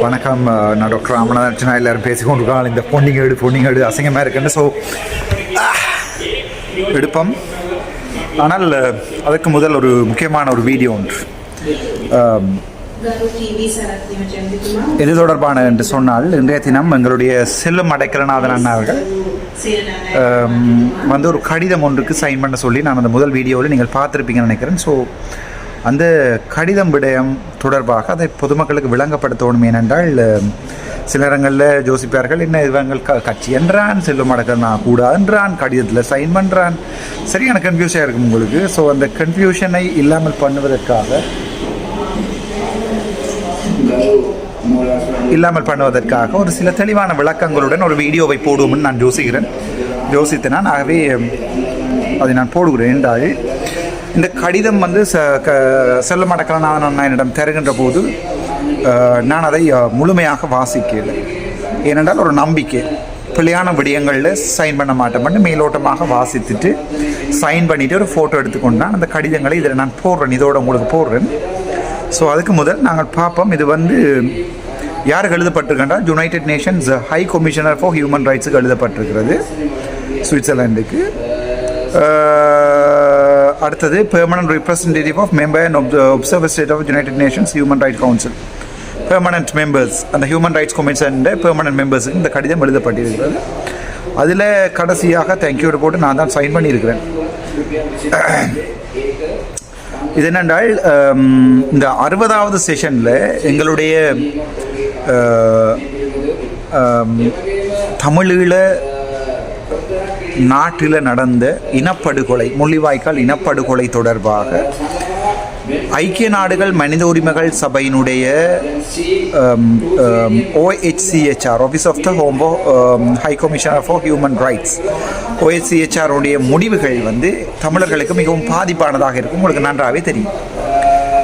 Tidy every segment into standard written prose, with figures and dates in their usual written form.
வணக்கம். நான் டாக்டர் ராமநாதன். எல்லாரும் பேசிக்கொண்டிருக்காங்க இந்த பொன்னிங்கேடு அசிங்கமாக இருக்குன்னு. ஸோ எடுப்போம். ஆனால் அதுக்கு முதல் ஒரு முக்கியமான ஒரு வீடியோ ஒன்று இது தொடர்பான என்று சொன்னால், இன்றைய தினம் எங்களுடைய செல்லும் அடைக்கலநாதன் அண்ணாவர்கள் வந்து ஒரு கடிதம் ஒன்றுக்கு சைன் பண்ண சொல்லி நான் அந்த முதல் வீடியோவில் நீங்கள் பார்த்துருப்பீங்கன்னு நினைக்கிறேன். ஸோ அந்த கடிதம் விடயம் தொடர்பாக அதை பொதுமக்களுக்கு விளங்கப்படுத்தணும். ஏனென்றால் சில இடங்களில் யோசிப்பார்கள், என்ன இவங்கள் கட்சி என்றான், செல்லும் அடக்கனா கூடாதுன்றான், கடிதத்தில் சைன் பண்ணுறான், சரியான கன்ஃபியூஷனாக இருக்கும் உங்களுக்கு. ஸோ அந்த கன்ஃபியூஷனை இல்லாமல் பண்ணுவதற்காக ஒரு சில தெளிவான விளக்கங்களுடன் ஒரு வீடியோவை போடுவோம்னு நான் யோசித்தேன். ஆகவே அதை நான் போடுகிறேன். என்றால் இந்த கடிதம் வந்து செல்லும் அடக்கலநாதன் என்னிடம் தருகின்ற போது நான் அதை முழுமையாக வாசிக்கலை. ஏனென்றால் ஒரு நம்பிக்கை, பிள்ளையான விடயங்களில் சைன் பண்ண மாட்டேன், மேலோட்டமாக வாசித்துட்டு சைன் பண்ணிவிட்டு ஒரு ஃபோட்டோ எடுத்துக்கொண்டு அந்த கடிதங்களை இதில் நான் போடுறேன், இதோடு உங்களுக்கு போடுறேன். ஸோ அதுக்கு முதல் நாங்கள் பார்ப்போம், இது வந்து யாருக்கு எழுதப்பட்டிருக்கின்றால் United Nations High commissioner for Human ரைட்ஸுக்கு எழுதப்பட்டிருக்கிறது, சுவிட்சர்லாண்டுக்கு. அடுத்தது permanent representative of member and observer state of United Nations Human Rights Council, permanent members, அந்த ஹியூமன் ரைட்ஸ் கமிஷன் பெர்மனன்ட் மெம்பர்ஸுக்கு இந்த கடிதம் எழுதப்பட்டிருக்கிறது. அதில் கடைசியாக தேங்க்யூ போட்டு நான் தான் சைன் பண்ணியிருக்கிறேன். இது என்னென்றால் இந்த 60வது செஷனில் எங்களுடைய தமிழீழ நாட்டில் நடந்த இனப்படுகொலை, முள்ளிவாய்க்கால் இனப்படுகொலை தொடர்பாக ஐக்கிய நாடுகள் மனித உரிமைகள் சபையினுடைய OHCHR, office of the high commissioner for human rights, OHCHR உடைய முடிவுகள் வந்து தமிழர்களுக்கு மிகவும் பாதிப்பானதாக இருக்கும், உங்களுக்கு நன்றாகவே தெரியும்.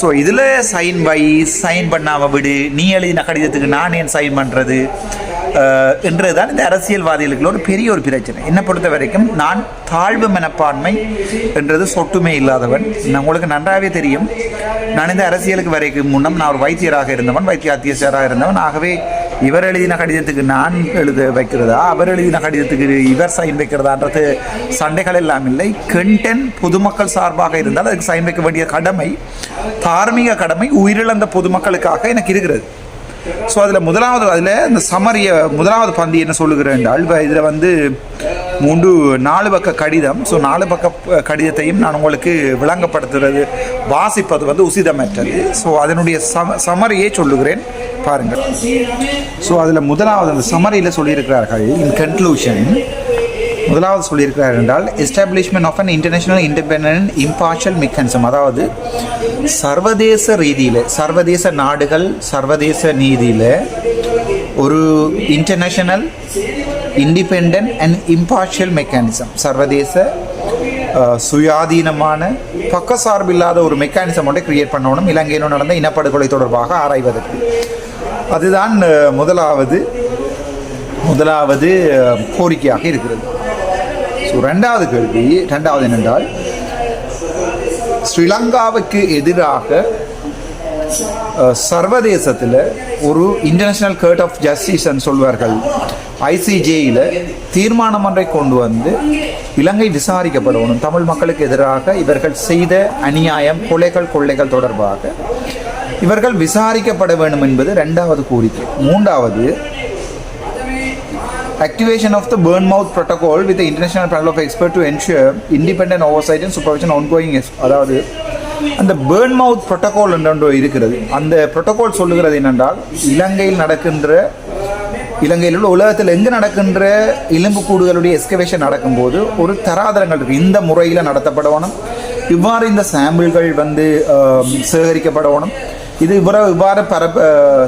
ஸோ இதில் சைன் பண்ணாமல் விடு, நீ எழுதின கடிதத்துக்கு நான் ஏன் சைன் பண்ணுறது என்றுதான் இந்த அரசியல்வாதிகளுக்குள்ள ஒரு பெரிய ஒரு பிரச்சனை. என்னை பொறுத்த வரைக்கும் நான் தாழ்வு மனப்பான்மை என்றது சொட்டுமே இல்லாதவன். உங்களுக்கு நன்றாகவே தெரியும், நான் இந்த அரசியலுக்கு வரைக்கும் முன்னம் நான் ஒரு வைத்தியராக இருந்தவன், வைத்தியாத்தியராக இருந்தவன். ஆகவே இவர் எழுதின கடிதத்துக்கு நான் எழுத வைக்கிறதா, அவர் எழுதின கடிதத்துக்கு இவர் சைன் வைக்கிறதான்றது சண்டைகள் எல்லாம் இல்லை. கண்டென்ட் பொதுமக்கள் சார்பாக இருந்தால் அதுக்கு சைன் வைக்க வேண்டிய கடமை, தார்மீக கடமை உயிரிழந்த பொதுமக்களுக்காக எனக்கு இருக்கிறது. ஸோ அதில் இந்த சமரிய முதலாவது பந்தி என்ன சொல்லுகிறேன் என்றால், இதில் வந்து 4 பக்க கடிதம். ஸோ 4 பக்க கடிதத்தையும் நான் உங்களுக்கு விளங்கப்படுத்துறது, வாசிப்பது வந்து உசிதமற்றது. ஸோ அதனுடைய சமரியை சொல்லுகிறேன், பாருங்கள். ஸோ அதில் முதலாவது அந்த சமரியில் சொல்லியிருக்கிறார்கள், இன் கன்க்ளூஷன் முதலாவது சொல்லியிருக்கிறார் என்றால், establishment of an international independent impartial mechanism, அதாவது சர்வதேச ரீதியில், சர்வதேச நாடுகள் சர்வதேச நீதியில் ஒரு international independent and impartial mechanism, சர்வதேச சுயாதீனமான பக்கசார்பில்லாத ஒரு மெக்கானிசம் ஒன்றை கிரியேட் பண்ணணும் இலங்கையில் நடந்த இனப்படுகொலை தொடர்பாக ஆராய்வதற்கு. அதுதான் முதலாவது கோரிக்கையாக இருக்கிறது. ஸோ ரெண்டாவது என்னென்றால், ஸ்ரீலங்காவுக்கு எதிராக சர்வதேசத்தில் ஒரு இன்டர்நேஷனல் கோர்ட் ஆஃப் ஜஸ்டிஸ் சொல்வார்கள், ICJயில் தீர்மானம் ஒன்றை கொண்டு வந்து இலங்கை விசாரிக்கப்படணும். தமிழ் மக்களுக்கு எதிராக இவர்கள் செய்த அநியாயம், கொள்ளைகள் தொடர்பாக இவர்கள் விசாரிக்கப்பட வேண்டும் என்பது ரெண்டாவது கோரிக்கை. மூன்றாவது, activation of the Bournemouth Protocol with the international panel of experts to ensure independent oversight and supervision ongoing. அதாவது அந்த Bournemouth Protocol என்று இருக்கிறது. அந்த புரோட்டோகால் சொல்லுகிறது என்னென்றால், இலங்கையில் உள்ள உலகத்தில் எங்கு நடக்கின்ற எலும்புக்கூடுகளுடைய எஸ்கவேஷன் நடக்கும்போது ஒரு தராதரங்கள் இருக்குது, இந்த முறையில் நடத்தப்படணும், இவ்வாறு இந்த சாம்பிள்கள் வந்து சேகரிக்கப்படணும், இது இவ்வாறு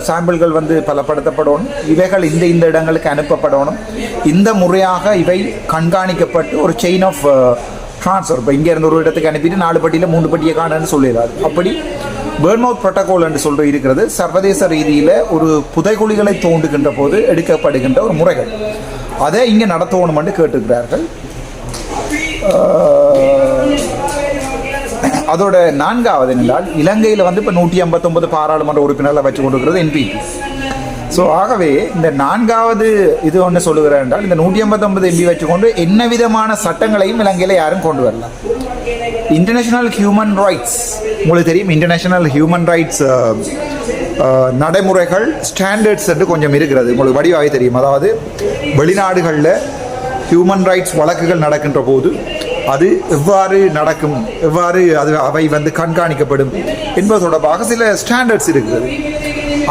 சாம்பிள்கள் வந்து பலப்படுத்தப்படணும், இவைகள் இந்த இடங்களுக்கு அனுப்பப்படணும், இந்த முறையாக இவை கண்காணிக்கப்பட்டு ஒரு செயின் ஆஃப் ட்ரான்ஸ்ஃபர், இப்போ இங்கேருந்து ஒரு இடத்துக்கு அனுப்பிட்டு 4 பட்டியில் 3 பட்டியை காணுன்னு சொல்லிடுறாரு. அப்படி Bournemouth Protocol என்று இருக்கிறது. சர்வதேச ரீதியில் ஒரு புதைகுழிகளை தோண்டுகின்ற போது எடுக்கப்படுகின்ற ஒரு முறைகள், அதை இங்கே நடத்தணும் என்று கேட்டுக்கிறார்கள். அதோட 4வது என்றால், இலங்கையில் வந்து இப்போ 159 பாராளுமன்ற உறுப்பினர்களை வச்சு கொண்டிருக்கிறது NPP. ஸோ ஆகவே இந்த 4வது இது ஒன்று சொல்லுகிறேன் என்றால் இந்த 159 MB வச்சுக்கொண்டு என்ன விதமான சட்டங்களையும் இலங்கையில் யாரும் கொண்டு வரலாம். இன்டர்நேஷனல் ஹியூமன் ரைட்ஸ் உங்களுக்கு தெரியும். இன்டர்நேஷனல் ஹியூமன் ரைட்ஸ் நடைமுறைகள் ஸ்டாண்டர்ட்ஸ் என்று கொஞ்சம் இருக்கிறது, உங்களுக்கு வடிவாக தெரியும். அதாவது வெளிநாடுகளில் ஹியூமன் ரைட்ஸ் வழக்குகள் நடக்கின்ற போது அது எவ்வாறு நடக்கும், எவ்வாறு அவை கண்காணிக்கப்படும் என்பது தொடர்பாக சில ஸ்டாண்டர்ட்ஸ் இருக்கிறது.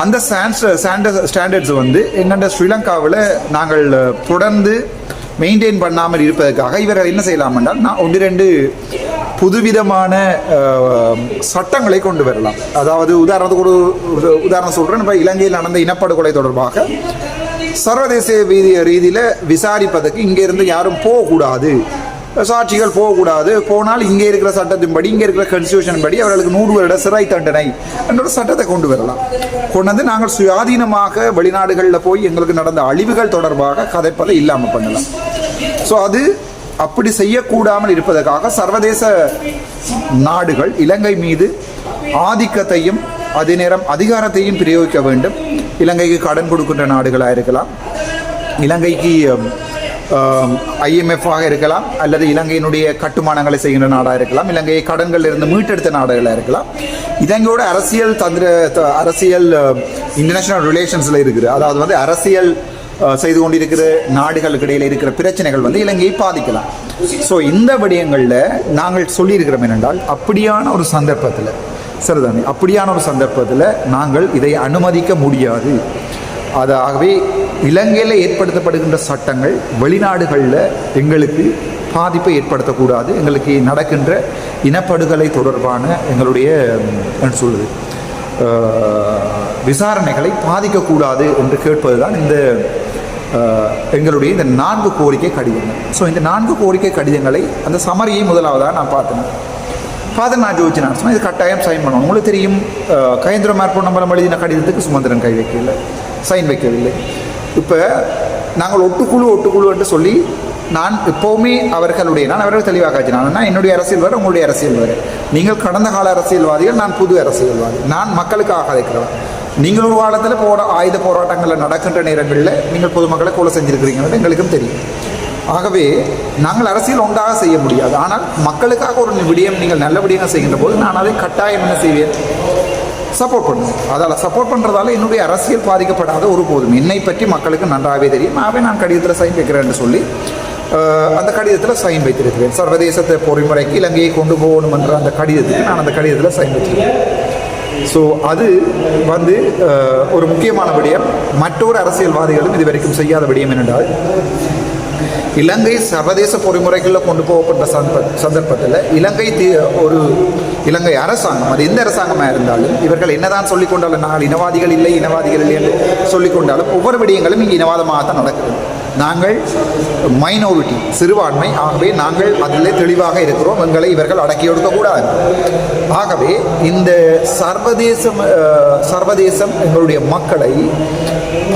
அந்த ஸ்டாண்டர்ட்ஸ் எங்கள்ட ஸ்ரீலங்காவில் நாங்கள் தொடர்ந்து மெயின்டைன் பண்ணாமல் இருப்பதற்காக இவர்கள் என்ன செய்யலாம் என்றால் நான் 1-2 புதுவிதமான சட்டங்களை கொண்டு வரலாம். அதாவது உதாரணத்துக்கு ஒரு உதாரணம் சொல்கிறேன். இப்போ இலங்கையில் நடந்த இனப்படுகொலை தொடர்பாக சர்வதேச ரீதியில் விசாரிப்பதற்கு இங்கேருந்து யாரும் போகக்கூடாது, சாட்சிகள் போகக்கூடாது, போனால் இங்கே இருக்கிற சட்டத்தின்படி, இங்கே இருக்கிற கான்ஸ்டிடியூஷன் படி அவர்களுக்கு 100 வருட சிறை தண்டனை என்ற ஒரு சட்டத்தை கொண்டு வரலாம். கொண்டு வந்து நாங்கள் சுயாதீனமாக வெளிநாடுகளில் போய் எங்களுக்கு நடந்த அழிவுகள் தொடர்பாக கதைப்பதை இல்லாமல் பண்ணலாம். ஸோ அது அப்படி செய்யக்கூடாமல் இருப்பதற்காக சர்வதேச நாடுகள் இலங்கை மீது ஆதிக்கத்தையும் அதே நேரம் அதிகாரத்தையும் பிரயோகிக்க வேண்டும். இலங்கைக்கு கடன் கொடுக்கின்ற நாடுகளாக இருக்கலாம், இலங்கைக்கு IMF-ஆக இருக்கலாம், அல்லது இலங்கையினுடைய கட்டுமானங்களை செய்கின்ற நாடாக இருக்கலாம், இலங்கையை கடன்களில் இருந்து மீட்டெடுத்த நாடுகளாக இருக்கலாம். இலங்கையோட அரசியல் இன்டர்நேஷனல் ரிலேஷன்ஸில் இருக்குது. அதாவது அரசியல் செய்து கொண்டிருக்கிற நாடுகளுக்கு இடையில் இருக்கிற பிரச்சனைகள் இலங்கையை பாதிக்கலாம். ஸோ இந்த விடயங்களில் நாங்கள் சொல்லியிருக்கிறோம் என்னென்றால் அப்படியான ஒரு சந்தர்ப்பத்தில் சரிதானே, அப்படியான ஒரு சந்தர்ப்பத்தில் நாங்கள் இதை அனுமதிக்க முடியாது. ஆகவே இலங்கையில் ஏற்படுத்தப்படுகின்ற சட்டங்கள் வெளிநாடுகளில் எங்களுக்கு பாதிப்பை ஏற்படுத்தக்கூடாது. எங்களுக்கு நடக்கின்ற இனப்படுகொலை தொடர்பான எங்களுடைய என்ன சொல்வது விசாரணைகளை பாதிக்கக்கூடாது என்று கேட்பது தான் இந்த எங்களுடைய இந்த 4 கோரிக்கை கடிதங்கள். ஸோ இந்த 4 கோரிக்கை கடிதங்களை அந்த சமரியை முதலாவதாக நான் பார்த்து நான் ஜோதிச்சினான் சொன்னால் இது கட்டாயம் சைன் பண்ணணும். உங்களுக்கு தெரியும், கயேந்திரமார் பொன்னம்பலம் எழுதின கடிதத்துக்கு சுமந்திரன் கை வைக்கவில்லை, சைன் வைக்கவில்லை. இப்போ நாங்கள் ஒட்டுக்குழு என்று சொல்லி நான் எப்போவுமே நான் அவர்கள் தெளிவாக ஆச்சுனா என்னுடைய அரசியல் வேறு, உங்களுடைய அரசியல் வேறு. நீங்கள் கடந்த கால அரசியல்வாதிகள், நான் புது அரசியல்வாதி. நான் மக்களுக்காக அழைக்கிறேன். நீங்கள் ஒரு காலத்தில் ஆயுத போராட்டங்களில் நடக்கின்ற நேரங்களில் நீங்கள் பொதுமக்களை கொலை செஞ்சுருக்கிறீங்கன்னு எங்களுக்கும் தெரியும். ஆகவே நாங்கள் அரசியல் ஒன்றாக செய்ய முடியாது. ஆனால் மக்களுக்காக ஒரு விடயம் நீங்கள் நல்ல விடயங்கள் செய்கின்ற போது நான் அதை கட்டாயம் என்ன செய்வேன், சப்போர்ட் பண்ணுவேன். அதால் சப்போர்ட் பண்ணுறதால என்னுடைய அரசியல் பாதிக்கப்படாத ஒரு போதும் என்னை பற்றி மக்களுக்கு நன்றாகவே தெரியும். ஆகவே நான் கடிதத்தில் சைன் வைக்கிறேன்னு சொல்லி அந்த கடிதத்தில் சைன் வைத்திருக்கிறேன். சர்வதேச பொறிமுறைக்கு இலங்கையை கொண்டு போகணும் என்ற அந்த கடிதத்துக்கு நான் அந்த கடிதத்தில் சைன் வச்சிருக்கேன். ஸோ அது ஒரு முக்கியமான விடயம். மற்றொரு அரசியல்வாதிகளும் இது வரைக்கும் செய்யாத விடயம் என்னென்றால், இலங்கை சர்வதேச பொறிமுறைகளில் கொண்டு போகப்பட்ட சந்தர்ப்பத்தில் இலங்கை அரசாங்கம், அது எந்த அரசாங்கமாக இருந்தாலும், இவர்கள் என்னதான் சொல்லிக்கொண்டாலும், நாங்கள் இனவாதிகள் இல்லை என்று சொல்லிக்கொண்டாலும் ஒவ்வொரு விடயங்களும் இங்கே இனவாதமாக தான் நடக்குது. நாங்கள் மைனாரிட்டி, சிறுபான்மை. ஆகவே நாங்கள் அதில் தெளிவாக இருக்கிறோம். எங்களை இவர்கள் அடக்கி ஒடுக்கக்கூடாது. ஆகவே இந்த சர்வதேசம் எங்களுடைய மக்களை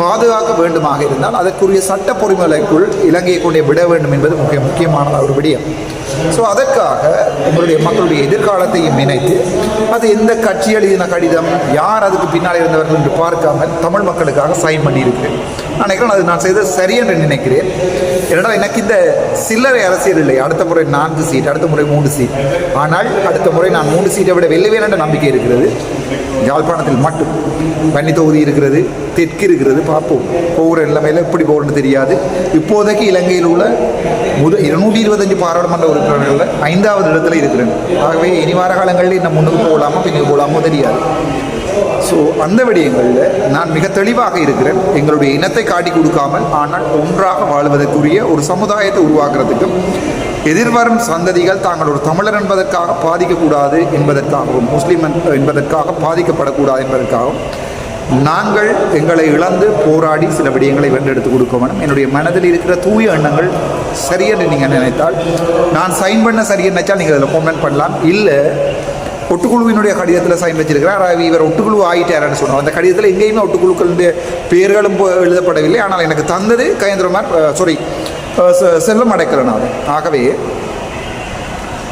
பாதுகாக்க வேண்டுமாக இருந்தால் அதற்குரிய சட்ட பொறிமுறைக்குள் இலங்கையை கொண்டே விட வேண்டும் என்பது முக்கியமான ஒரு விடயம். ஸோ அதற்காக எங்களுடைய மக்களுடைய எதிர்காலத்தையும் நினைத்து, அது எந்த கட்சி எழுதின கடிதம், யார் அதுக்கு பின்னால் இருந்தவர்கள் என்று பார்க்காமல் தமிழ் மக்களுக்காக சைன் பண்ணியிருக்கிறேன். நினைக்கிறேன் அது நான் செய்தது சரி என்று நினைக்கிறேன். ஏனென்றால் எனக்கு இந்த சில்லறை அரசியல் இல்லை. அடுத்த முறை 4 சீட், அடுத்த முறை 3 சீட். ஆனால் அடுத்த முறை நான் 3 சீட்டை விட வெல்லுவேன் என்ற நம்பிக்கை இருக்கிறது. யாழ்ப்பாணத்தில் மட்டும் வன்னி தொகுதி இருக்கிறது, தெற்கு இருக்கிறது. பார்ப்போம், போகிற நிலைமையில் எப்படி போகணும்னு தெரியாது. இப்போதைக்கு இலங்கையில் உள்ள 225 பாராளுமன்ற உறுப்பினர்களில் 5வது இடத்துல இருக்கிறேன். ஆகவே இனி வார காலங்களில் இன்னும் முன்னுக்கு போகலாமோ பின்னுக்கு போகலாமோ தெரியாது. ஸோ அந்த விடயங்களில் நான் மிக தெளிவாக இருக்கிறேன். எங்களுடைய இனத்தை காட்டி கொடுக்காமல், ஆனால் ஒன்றாக வாழ்வதற்குரிய ஒரு சமுதாயத்தை உருவாக்குறதுக்கும், எதிர்வரும் சந்ததிகள் தாங்கள் ஒரு தமிழர் என்பதற்காக பாதிக்கக்கூடாது என்பதற்காகவும், முஸ்லீம் என்பதற்காக பாதிக்கப்படக்கூடாது என்பதற்காகவும் நாங்கள் எங்களை இழந்து போராடி சில விடயங்களை வென்றெடுத்து கொடுக்க வேண்டும். என்னுடைய மனதில் இருக்கிற தூய எண்ணங்கள் சரியென்று நீங்கள் நினைத்தால், நான் சைன் பண்ண சரியென்று நினைச்சால் நீங்கள் அதில் கமெண்ட் பண்ணலாம். இல்லை ஒட்டுக்குழுவினுடைய கடிதத்தில் சைன் வச்சிருக்கிறார், இவர் ஒட்டுக்குழு ஆகிட்டார்னு சொன்னார். அந்த கடிதத்தில் எங்கேயுமே ஒட்டுக்குழுக்களுடைய பெயர்களும் எழுதப்படவில்லை. ஆனால் எனக்கு தந்தது செல்வம் அடைக்கிறனார். ஆகவே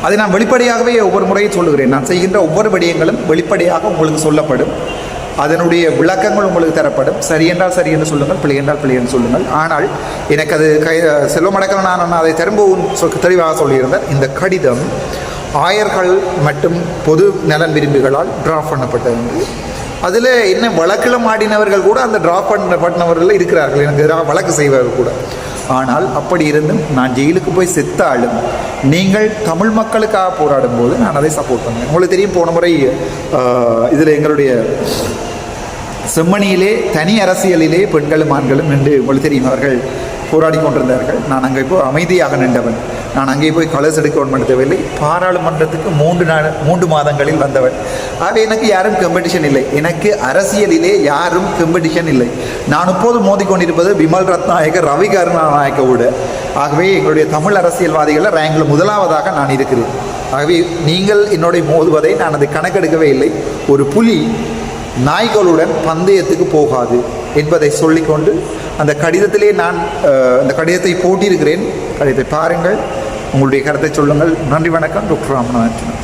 அதை நான் வெளிப்படையாகவே ஒவ்வொரு முறையும் சொல்லுகிறேன். நான் செய்கின்ற ஒவ்வொரு விடயங்களும் வெளிப்படையாக உங்களுக்கு சொல்லப்படும். அதனுடைய விளக்கங்கள் உங்களுக்கு தரப்படும். சரி என்றால் சரி என்று சொல்லுங்கள், பிழை என்றால் பிழை என்று சொல்லுங்கள். ஆனால் எனக்கு அது செல்வமடக்கல் நான் அதை திரும்பவும் தெளிவாக சொல்லியிருந்தேன். இந்த கடிதம் ஆயர்கள் மற்றும் பொது நலன் விரும்பிகளால் டிராஃப்ட் பண்ணப்பட்டது. அதில் என்ன வழக்கில் மாடினவர்கள் கூட அந்த டிராஃப்ட் பண்ணவர்கள் இருக்கிறார்கள், எனக்கு எதிராக வழக்கு செய்வார்கள் கூட. ஆனால் அப்படி இருந்தும் நான் ஜெயிலுக்கு போய் செத்தாலும் நீங்கள் தமிழ் மக்களுக்காக போராடும் போது நான் அதை சப்போர்ட் பண்ணுவேன். உங்களுக்கு தெரியும், போன முறை இதில் எங்களுடைய செம்மணியிலே தனி அரசியலிலே பெண்களும் ஆண்களும் நின்று உங்களுக்கு தெரியும் அவர்கள் போராடி கொண்டிருந்தார்கள். நான் அங்கே போய் அமைதியாக நின்றவன். நான் அங்கே போய் கலர்ஸ் எடுக்க தேவையில்லை. பாராளுமன்றத்துக்கு 3 மாதங்களில் வந்தவன். ஆகவே எனக்கு யாரும் காம்படிஷன் இல்லை, எனக்கு அரசியலிலே யாரும் காம்படிஷன் இல்லை. நான் இப்போது மோதிக்கொண்டிருப்பது விமல் ரத்நாயக, ரவி கருணாநாயக்கவோடு. ஆகவே எங்களுடைய தமிழ் அரசியல்வாதிகளில் ரேங்கில் முதலாவதாக நான் இருக்கிறேன். ஆகவே நீங்கள் என்னுடைய மோதுவதை நான் அதை கணக்கெடுக்கவே இல்லை. ஒரு புலி நாய்களுடன் பந்தயத்துக்கு போகாது என்பதை சொல்லிக்கொண்டு அந்த கடிதத்திலே நான் அந்த கடிதத்தை போட்டியிருக்கிறேன். கடிதத்தை பாருங்கள், உங்களுடைய கருத்தை சொல்லுங்கள். நன்றி, வணக்கம். டாக்டர் ராமநாதன்.